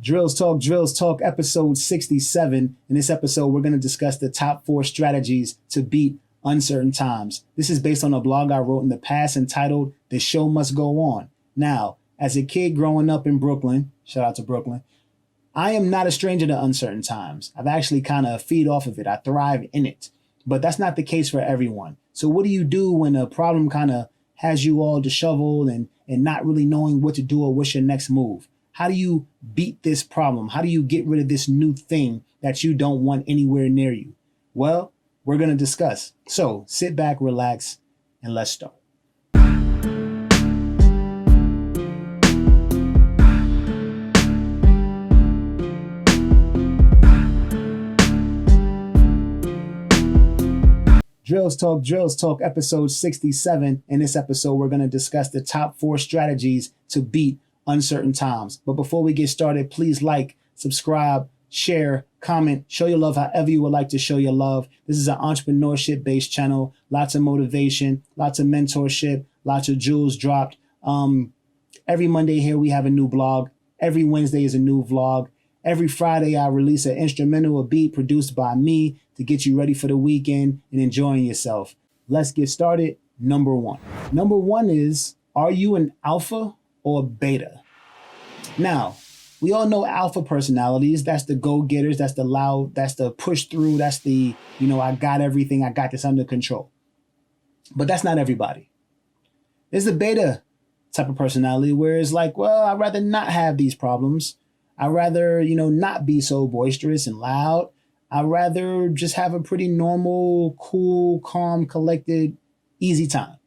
Drills Talk, episode 67. In this episode, we're going to discuss the top 4 strategies to beat uncertain times. This is based on a blog I wrote in the past entitled The Show Must Go On. Now, as a kid growing up in Brooklyn, shout out to Brooklyn, I am not a stranger to uncertain times. I've actually kind of feed off of it. I thrive in it. But that's not the case for everyone. So what do you do when a problem kind of has you all disheveled and not really knowing what to do or what's your next move? How do you beat this problem? How do you get rid of this new thing that you don't want anywhere near you? Well, we're going to discuss. So sit back, relax, and let's start. Drills Talk, episode 67. In this episode, we're going to discuss the top 4 strategies to beat uncertain times. But before we get started, please like, subscribe, share, comment, show your love however you would like to show your love. This is an entrepreneurship-based channel. Lots of motivation, lots of mentorship, lots of jewels dropped. Every Monday here, we have a new blog. Every Wednesday is a new vlog. Every Friday, I release an instrumental, a beat produced by me to get you ready for the weekend and enjoying yourself. Let's get started. Number 1. Number 1 is, are you an alpha or beta? Now, we all know alpha personalities. That's the go-getters. That's the loud. That's the push through. That's the, I got everything. I got this under control. But that's not everybody. There's a beta type of personality where it's like, well, I'd rather not have these problems. I'd rather, not be so boisterous and loud. I'd rather just have a pretty normal, cool, calm, collected, easy time.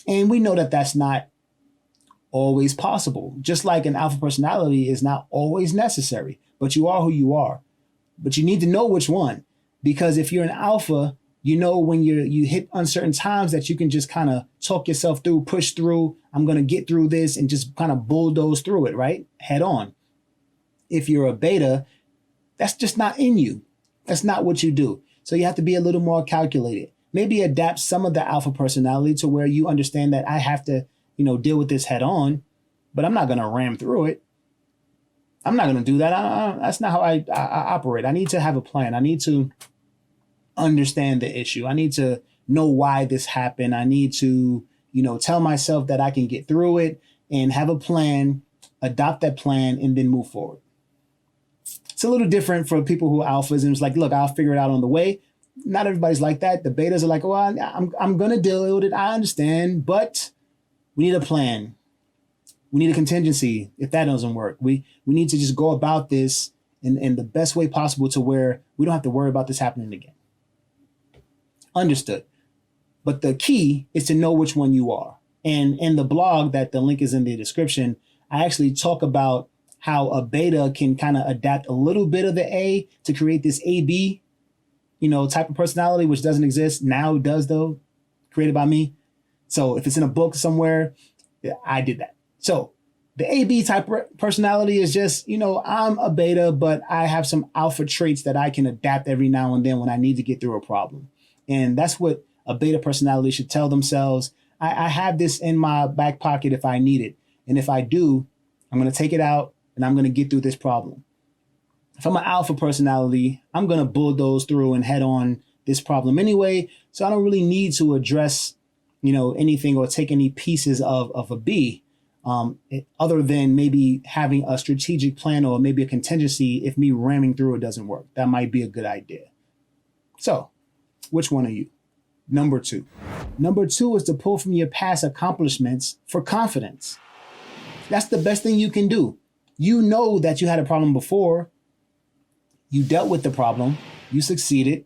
And we know that that's not always possible. Just like an alpha personality is not always necessary, but you are who you are. But you need to know which one, because if you're an alpha, when you hit uncertain times that you can just kind of talk yourself through, push through. I'm going to get through this and just kind of bulldoze through it, right? Head on. If you're a beta, that's just not in you. That's not what you do. So you have to be a little more calculated. Maybe adapt some of the alpha personality to where you understand that I have to, deal with this head on, but I'm not going to ram through it. I'm not going to do that. That's not how I operate. I need to have a plan. I need to understand the issue. I need to know why this happened. I need to, tell myself that I can get through it and have a plan, adopt that plan, and then move forward. It's a little different for people who are alphas and it's like, look, I'll figure it out on the way. Not everybody's like that. The betas are like, well, I'm going to deal with it. I understand, but we need a plan. We need a contingency if that doesn't work. We need to just go about this in the best way possible to where we don't have to worry about this happening again. Understood. But the key is to know which one you are. And in the blog that the link is in the description, I actually talk about how a beta can kind of adapt a little bit of the A to create this AB, type of personality, which doesn't exist. Now it does though, created by me. So if it's in a book somewhere, I did that. So the AB type personality is just, I'm a beta, but I have some alpha traits that I can adapt every now and then when I need to get through a problem. And that's what a beta personality should tell themselves. I have this in my back pocket if I need it. And if I do, I'm going to take it out and I'm going to get through this problem. If I'm an alpha personality, I'm going to bulldoze through and head on this problem anyway. So I don't really need to address, anything or take any pieces of a B, other than maybe having a strategic plan or maybe a contingency if me ramming through it doesn't work. That might be a good idea. So which one are you? Number 2. Number 2 is to pull from your past accomplishments for confidence. That's the best thing you can do. You know that you had a problem before. You dealt with the problem. You succeeded.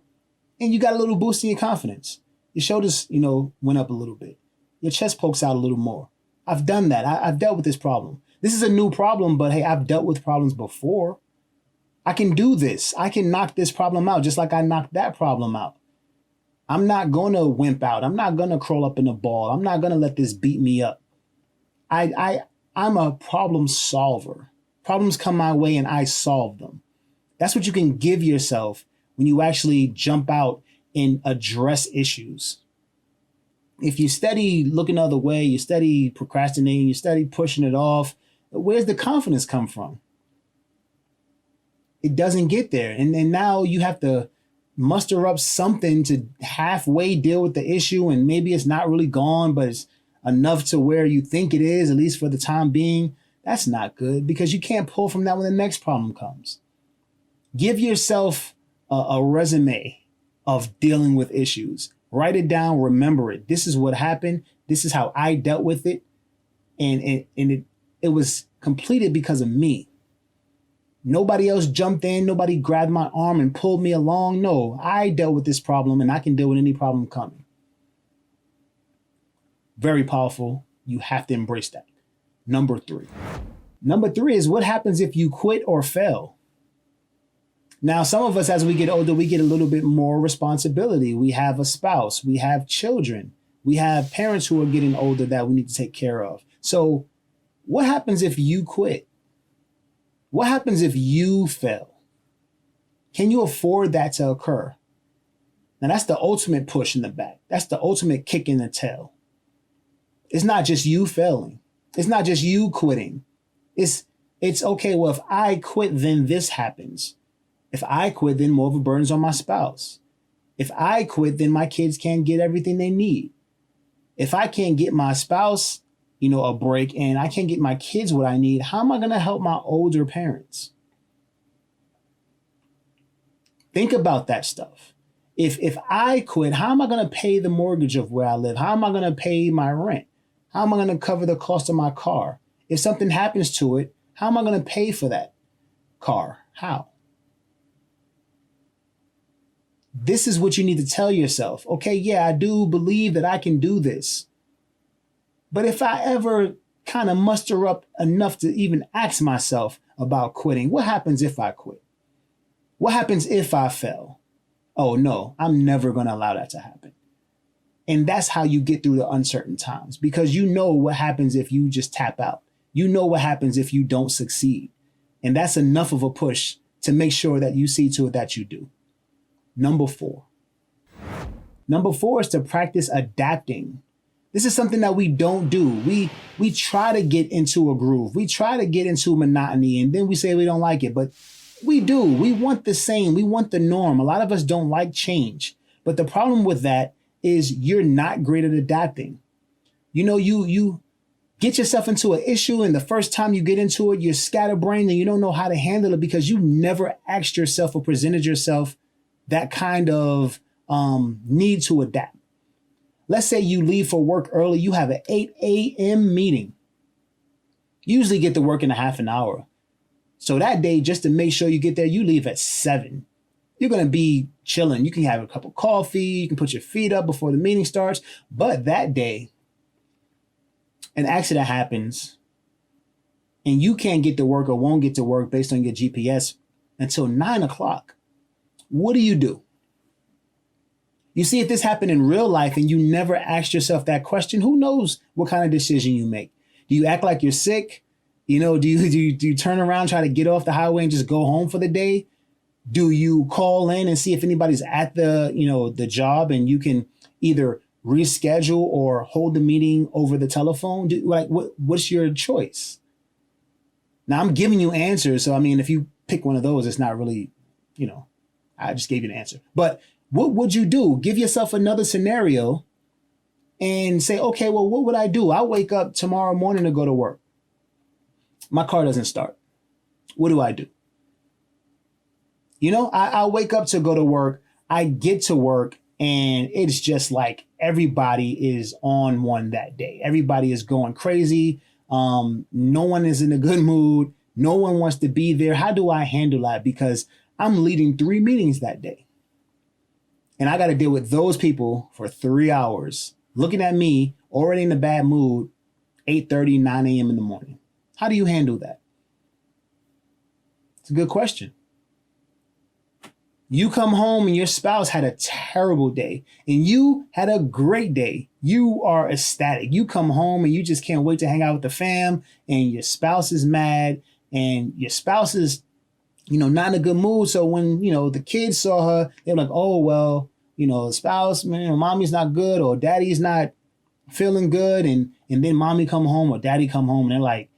And you got a little boost in your confidence. Your shoulders, went up a little bit. Your chest pokes out a little more. I've done that. I've dealt with this problem. This is a new problem, but hey, I've dealt with problems before. I can do this. I can knock this problem out just like I knocked that problem out. I'm not going to wimp out. I'm not going to crawl up in a ball. I'm not going to let this beat me up. I'm a problem solver. Problems come my way and I solve them. That's what you can give yourself when you actually jump out and address issues. If you steady looking the other way, you steady procrastinating, you steady pushing it off, where's the confidence come from? it doesn't get there. And now you have to muster up something to halfway deal with the issue. And maybe it's not really gone, but it's enough to where you think it is, at least for the time being. That's not good, because you can't pull from that when the next problem comes. Give yourself a resume of dealing with issues. Write it down, remember it. This is what happened. This is how I dealt with it. And it was completed because of me. Nobody else jumped in. Nobody grabbed my arm and pulled me along. No, I dealt with this problem, and I can deal with any problem coming. Very powerful. You have to embrace that. Number three. Number three is, what happens if you quit or fail? Now, some of us, as we get older, we get a little bit more responsibility. We have a spouse. We have children. We have parents who are getting older that we need to take care of. So what happens if you quit? What happens if you fail? Can you afford that to occur? Now, that's the ultimate push in the back. That's the ultimate kick in the tail. It's not just you failing. It's not just you quitting. It's okay, well, if I quit, then this happens. If I quit, then more of a burden's on my spouse. If I quit, then my kids can't get everything they need. If I can't get my spouse, a break, and I can't get my kids what I need, how am I going to help my older parents? Think about that stuff. If I quit, how am I going to pay the mortgage of where I live? How am I going to pay my rent? How am I going to cover the cost of my car? If something happens to it, how am I going to pay for that car? How? This is what you need to tell yourself. Okay, yeah, I do believe that I can do this. But if I ever kind of muster up enough to even ask myself about quitting, what happens if I quit? What happens if I fail? Oh no, I'm never going to allow that to happen. And that's how you get through the uncertain times, because you know what happens if you just tap out. You know what happens if you don't succeed. And that's enough of a push to make sure that you see to it that you do. Number four. Number four is to practice adapting. This is something that we don't do. We try to get into a groove. We try to get into monotony, and then we say we don't like it, but we do. We want the same. We want the norm. A lot of us don't like change. But the problem with that is you're not great at adapting. You get yourself into an issue, and the first time you get into it, you're scatterbrained and you don't know how to handle it because you never asked yourself or presented yourself that kind of need to adapt. Let's say you leave for work early. You have an 8 a.m. meeting. You usually get to work in a half an hour. So that day, just to make sure you get there, you leave at 7. You're going to be chilling. You can have a cup of coffee. You can put your feet up before the meeting starts. But that day, an accident happens and you can't get to work or won't get to work based on your GPS until 9 o'clock. What do? You see, if this happened in real life and you never asked yourself that question, who knows what kind of decision you make? Do you act like you're sick? Do you turn around, try to get off the highway and just go home for the day? Do you call in and see if anybody's at the job and you can either reschedule or hold the meeting over the telephone? What's your choice? Now I'm giving you answers. So, if you pick one of those, it's not really, I just gave you an answer. But what would you do? Give yourself another scenario and say, okay, well, what would I do? I'll wake up tomorrow morning to go to work. My car doesn't start. What do I do? I'll wake up to go to work. I get to work and it's just like everybody is on one that day. Everybody is going crazy. No one is in a good mood. No one wants to be there. How do I handle that? Because I'm leading 3 meetings that day. And I got to deal with those people for 3 hours, looking at me already in a bad mood, 8:30, 9 a.m. in the morning. How do you handle that? It's a good question. You come home and your spouse had a terrible day and you had a great day. You are ecstatic. You come home and you just can't wait to hang out with the fam, and your spouse is mad and your spouse is, not in a good mood. So when, the kids saw her, they were like, oh, well, the spouse, man, mommy's not good or daddy's not feeling good. And then mommy come home or daddy come home and they're like,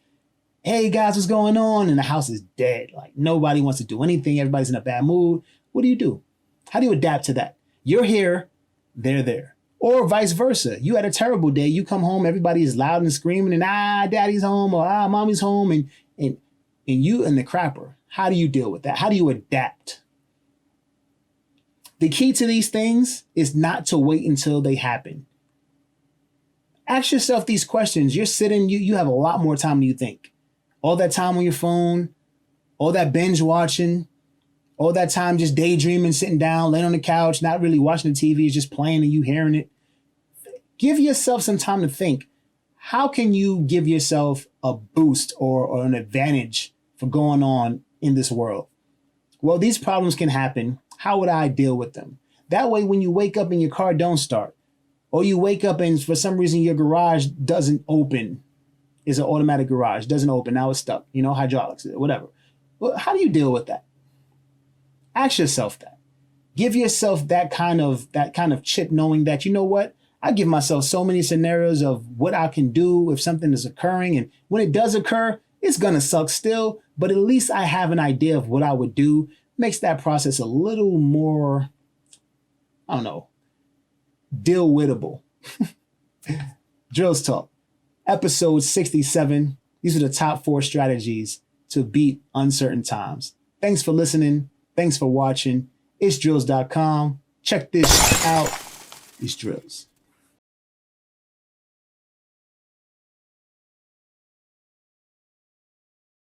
Hey guys, what's going on? And the house is dead. Like nobody wants to do anything. Everybody's in a bad mood. What do? How do you adapt to that? You're here, they're there. Or vice versa. You had a terrible day. You come home, everybody is loud and screaming, and daddy's home, or mommy's home, and you and the crapper. How do you deal with that? How do you adapt? The key to these things is not to wait until they happen. Ask yourself these questions. You're sitting, you have a lot more time than you think. All that time on your phone, all that binge watching, all that time just daydreaming, sitting down, laying on the couch, not really watching the TV, it's just playing and you hearing it. Give yourself some time to think. How can you give yourself a boost or an advantage for going on in this world? Well, these problems can happen. How would I deal with them? That way, when you wake up and your car don't start, or you wake up and for some reason your garage doesn't open, it's an automatic garage, doesn't open, now it's stuck, hydraulics, whatever. Well, how do you deal with that? Ask yourself that. Give yourself that kind of chip, knowing that, you know what? I give myself so many scenarios of what I can do if something is occurring. And when it does occur, it's going to suck still. But at least I have an idea of what I would do. Makes that process a little more, deal-wittable. Drills Talk, episode 67. These are the top 4 strategies to beat uncertain times. Thanks for listening. Thanks for watching. It's drills.com. Check this out. These drills.